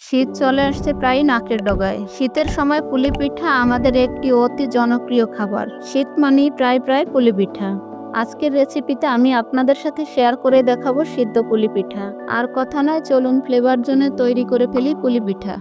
শীত চলে আসছে প্রায় নাকের ডগায়। শীতের সময় পুলি পিঠা আমাদের একটি অতি জনপ্রিয় খাবার। শীত মানেই প্রায় পুলি পিঠা। আজকের রেসিপিতে আমি আপনাদের সাথে শেয়ার করে দেখাবো সিদ্ধ পুলি পিঠা। আর কথা নয়, চলুন ফ্লেভার জন্য তৈরি করে ফেলি পুলি পিঠা।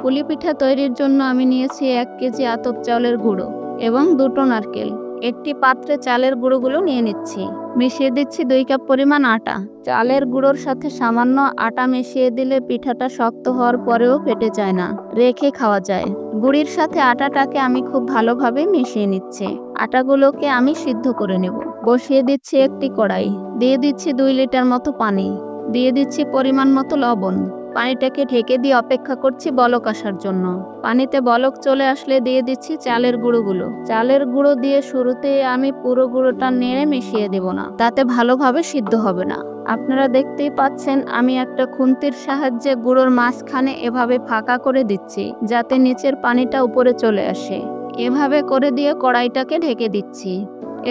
পুলি পিঠা তৈরির জন্য আমি নিয়েছি 1 কেজি আতপ চাউলের গুঁড়ো এবং 2টো নারকেল। একটি পাত্রে চালের গুঁড়োগুলো নিয়ে নিচ্ছি। মিশিয়ে দিচ্ছি 2 কাপ পরিমাণ আটা। চালের গুঁড়োর সাথে সামান্য আটা মিশিয়ে দিলে পিঠাটা শক্ত হওয়ার পরেও ফেটে যায় না, রেখে খাওয়া যায়। গুঁড়ির সাথে আটাটাকে আমি খুব ভালোভাবে মিশিয়ে নিচ্ছি। আটাগুলোকে আমি সিদ্ধ করে নেব। বসিয়ে দিচ্ছি একটি কড়াই, দিয়ে দিচ্ছি 2 লিটার মতো পানি, দিয়ে দিচ্ছি পরিমাণ মতো লবণ। পানিটাকে ঢেকে দিয়ে অপেক্ষা করছি বলক আসার জন্য। পানিতে বলক চলে আসলে দিয়ে দিচ্ছি চালের গুঁড়োগুলো। চালের গুঁড়ো দিয়ে শুরুতে আমি পুরো গুঁড়োটা নেড়ে মিশিয়ে দেব না, তাতে ভালোভাবে সিদ্ধ হবে না। আপনারা দেখতেই পাচ্ছেন আমি একটা খুন্তির সাহায্যে গুঁড়োর মাঝখানে এভাবে ফাঁকা করে দিচ্ছি, যাতে নিচের পানিটা উপরে চলে আসে। এভাবে করে দিয়ে কড়াইটাকে ঢেকে দিচ্ছি।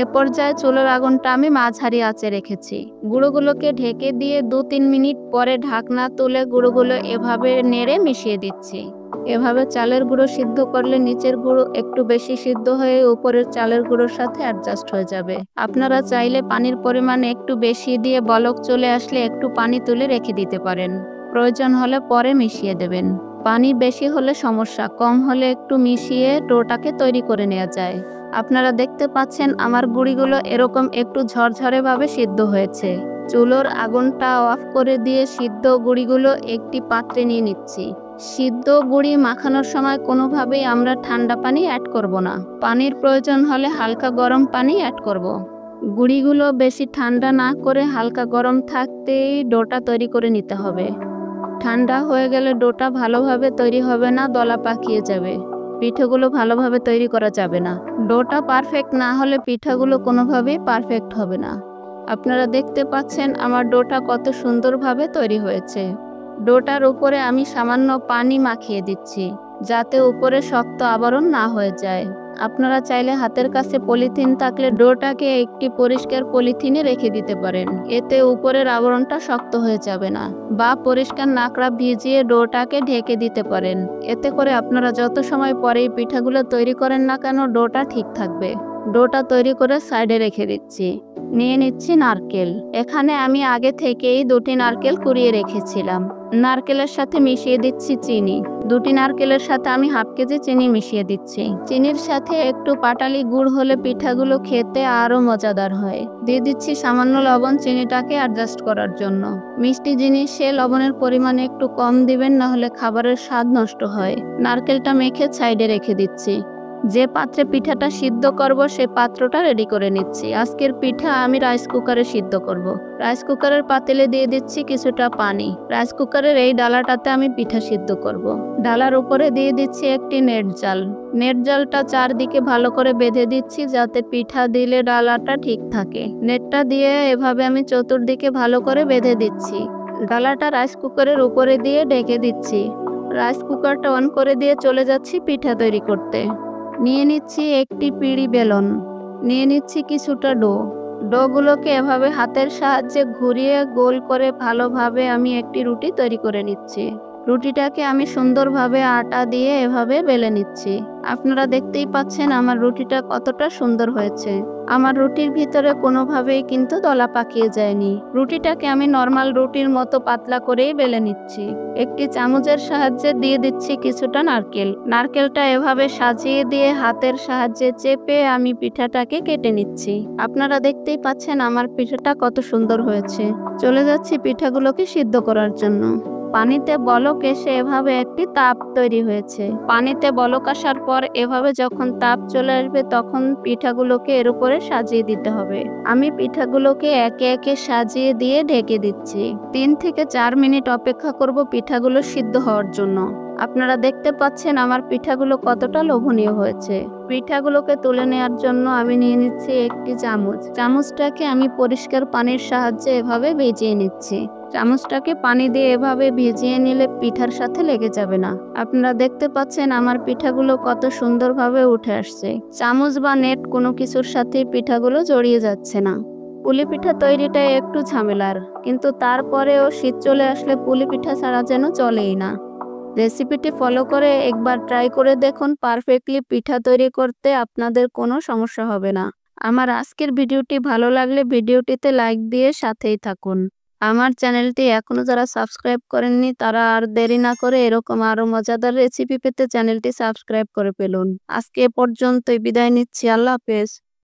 এ পর্যায়ে চুলার আগুনটা আমি মাঝারি আঁচে রেখেছি। গুঁড়োগুলোকে ঢেকে দিয়ে 2-3 মিনিট পরে ঢাকনা তুলে গুঁড়োগুলো এভাবে নেড়ে মিশিয়ে দিচ্ছি। এভাবে চালের গুঁড়ো সিদ্ধ করলে নিচের গুঁড়ো একটু বেশি সিদ্ধ হয়ে উপরের চালের গুঁড়োর সাথে অ্যাডজাস্ট হয়ে যাবে। আপনারা চাইলে পানির পরিমাণ একটু বেশি দিয়ে বলক চলে আসলে একটু পানি তুলে রেখে দিতে পারেন। প্রয়োজন হলে পরে মিশিয়ে দেবেন। পানি বেশি হলে সমস্যা, কম হলে একটু মিশিয়ে ডোটাকে তৈরি করে নেওয়া যায়। আপনারা দেখতে পাচ্ছেন আমার গুঁড়িগুলো এরকম একটু ঝরঝরে ভাবে সিদ্ধ হয়েছে। চুলোর আগুনটা অফ করে দিয়ে সিদ্ধ গুঁড়িগুলো একটি পাত্রে নিয়ে নিচ্ছি। সিদ্ধ গুঁড়ি মাখানোর সময় কোনোভাবেই আমরা ঠান্ডা পানি অ্যাড করব না। পানির প্রয়োজন হলে হালকা গরম পানি অ্যাড করব। গুঁড়িগুলো বেশি ঠান্ডা না করে হালকা গরম থাকতেই ডোটা তৈরি করে নিতে হবে। ঠান্ডা হয়ে গেলে ডোটা ভালোভাবে তৈরি হবে না, দলা পাকিয়ে যাবে। পিঠাগুলো ভালোভাবে তৈরি করা যাবে না। ডোটা পারফেক্ট না হলে পিঠাগুলো কোনোভাবেই পারফেক্ট হবে না। আপনারা দেখতে পাচ্ছেন আমার ডোটা কত সুন্দরভাবে তৈরি হয়েছে। ডোটার উপরে আমি সামান্য পানি মাখিয়ে দিচ্ছি, যাতে উপরে শক্ত আবরণ না হয়ে যায়। আপনারা চাইলে হাতের কাছে পলিথিন থাকলে ডোটাকে একটি পরিষ্কার পলিথিনে রেখে দিতে পারেন, এতে উপরের আবরণটা শক্ত হয়ে যাবে না। বা পরিষ্কার নাকড়া ভিজিয়ে ডোটাকে ঢেকে দিতে পারেন। এতে করে আপনারা যত সময় পরেই পিঠাগুলো তৈরি করেন না কেন ডোটা ঠিক থাকবে। ডোটা তৈরি করে সাইডে রেখে দিচ্ছি। নিয়ে নিচ্ছি নারকেল। এখানে আমি আগে থেকেই 2টি নারকেল কুড়িয়ে রেখেছিলাম। নারকেলের সাথে মিশিয়ে দিচ্ছি চিনি। 2টি নারকেলের সাথে আমি 1/2 কেজি চিনি মিশিয়ে দিচ্ছি। চিনির সাথে একটু পাটালি গুড় হলে পিঠাগুলো খেতে আরো মজাদার হয়। দিয়ে দিচ্ছি সামান্য লবণ চিনিটাকে অ্যাডজাস্ট করার জন্য। মিষ্টি জিনিসে লবণের পরিমাণ একটু কম দিবেন, না হলে খাবারের স্বাদ নষ্ট হয়। নারকেলটা মেখে সাইডে রেখে দিচ্ছি। যে পাত্রে পিঠাটা সিদ্ধ করব সে পাত্রটা রেডি করে নিচ্ছি। আজকের পিঠা আমি রাইস কুকারে সিদ্ধ করব। রাইস কুকারের পাতিলে দিয়ে দিচ্ছি কিছুটা পানি। রাইস কুকারের এই ডালাটাতে আমি পিঠা সিদ্ধ করব। ডালার উপরে দিয়ে দিচ্ছি একটি নেট জাল। নেট জালটা চারদিকে ভালো করে বেঁধে দিচ্ছি, যাতে পিঠা দিলে ডালাটা ঠিক থাকে। নেটটা দিয়ে এভাবে আমি চতুর্দিকে ভালো করে বেঁধে দিচ্ছি। ডালাটা রাইস কুকারের উপরে দিয়ে ঢেকে দিচ্ছি। রাইস কুকারটা অন করে দিয়ে চলে যাচ্ছি পিঠা তৈরি করতে। নিয়ে নিচ্ছি একটি পিঁড়ি বেলন, নিয়ে নিচ্ছি কিছুটা ডোগুলোকে এভাবে হাতের সাহায্যে ঘুরিয়ে গোল করে ভালোভাবে আমি একটি রুটি তৈরি করে নিচ্ছি। রুটিটাকে আমি সুন্দরভাবে আটা দিয়ে এভাবে বেলে নিচ্ছি। আপনারা দেখতেই পাচ্ছেন আমার রুটিটা কতটা সুন্দর হয়েছে। আমার রুটির ভিতরে কোনোভাবেই কিন্তু দলা পাকিয়ে যায়নি। রুটিটাকে আমি নর্মাল রুটির মতো পাতলা করেই বেলে নিচ্ছি। একটি চামচের সাহায্যে দিয়ে দিচ্ছি কিছুটা নারকেল। নারকেলটা এভাবে সাজিয়ে দিয়ে হাতের সাহায্যে চেপে আমি পিঠাটাকে কেটে নিচ্ছি। আপনারা দেখতেই পাচ্ছেন আমার পিঠাটা কত সুন্দর হয়েছে। চলে যাচ্ছি পিঠাগুলোকে সিদ্ধ করার জন্য। পানিতে বলক এসে এভাবে একটি তাপ তৈরি হয়েছে। পানিতে বলক আসার পর এভাবে যখন তাপ চলে আসবে তখন পিঠাগুলোকে এর উপরে সাজিয়ে দিতে হবে। আমি পিঠাগুলোকে একে একে সাজিয়ে দিয়ে ঢেকে দিচ্ছি। 3 থেকে 4 মিনিট অপেক্ষা করব পিঠাগুলো সিদ্ধ হওয়ার জন্য। আপনারা দেখতে পাচ্ছেন আমার পিঠাগুলো কতটা লোভনীয় হয়েছে। পিঠাগুলোকে তুলে নেওয়ার জন্য আমি নিয়ে নিচ্ছি একটি চামচ। চামচটাকে আমি পরিষ্কার পানির সাহায্যে এভাবে ভিজিয়ে নিচ্ছি। চামচটাকে পানি দিয়ে এভাবে ভিজিয়ে নিলে পিঠার সাথে লেগে যাবে না। আপনারা দেখতে পাচ্ছেন আমার পিঠাগুলো কত সুন্দরভাবে উঠে আসছে। চামচ বা নেট কোনো কিছুর সাথে পিঠাগুলো জড়িয়ে যাচ্ছে না। পুলি পিঠা তৈরিটা একটু ঝামেলার, কিন্তু তারপরেও শীত চলে আসলে পুলি পিঠা ছাড়া যেন চলেই না। রেসিপিটি ফলো করে একবার ট্রাই করে দেখুন, পারফেক্টলি পিঠা তৈরি করতে আপনাদের কোনো সমস্যা হবে না। আমার আজকের ভিডিওটি ভালো লাগলে ভিডিওটিতে লাইক দিয়ে সাথেই থাকুন। আমার চ্যানেলটি এখনও যারা সাবস্ক্রাইব করেননি তারা আর দেরি না করে এরকম আরও মজাদার রেসিপি পেতে চ্যানেলটি সাবস্ক্রাইব করে ফেলুন। আজকে এ পর্যন্তই, বিদায় নিচ্ছি। আল্লাহ হাফেজ।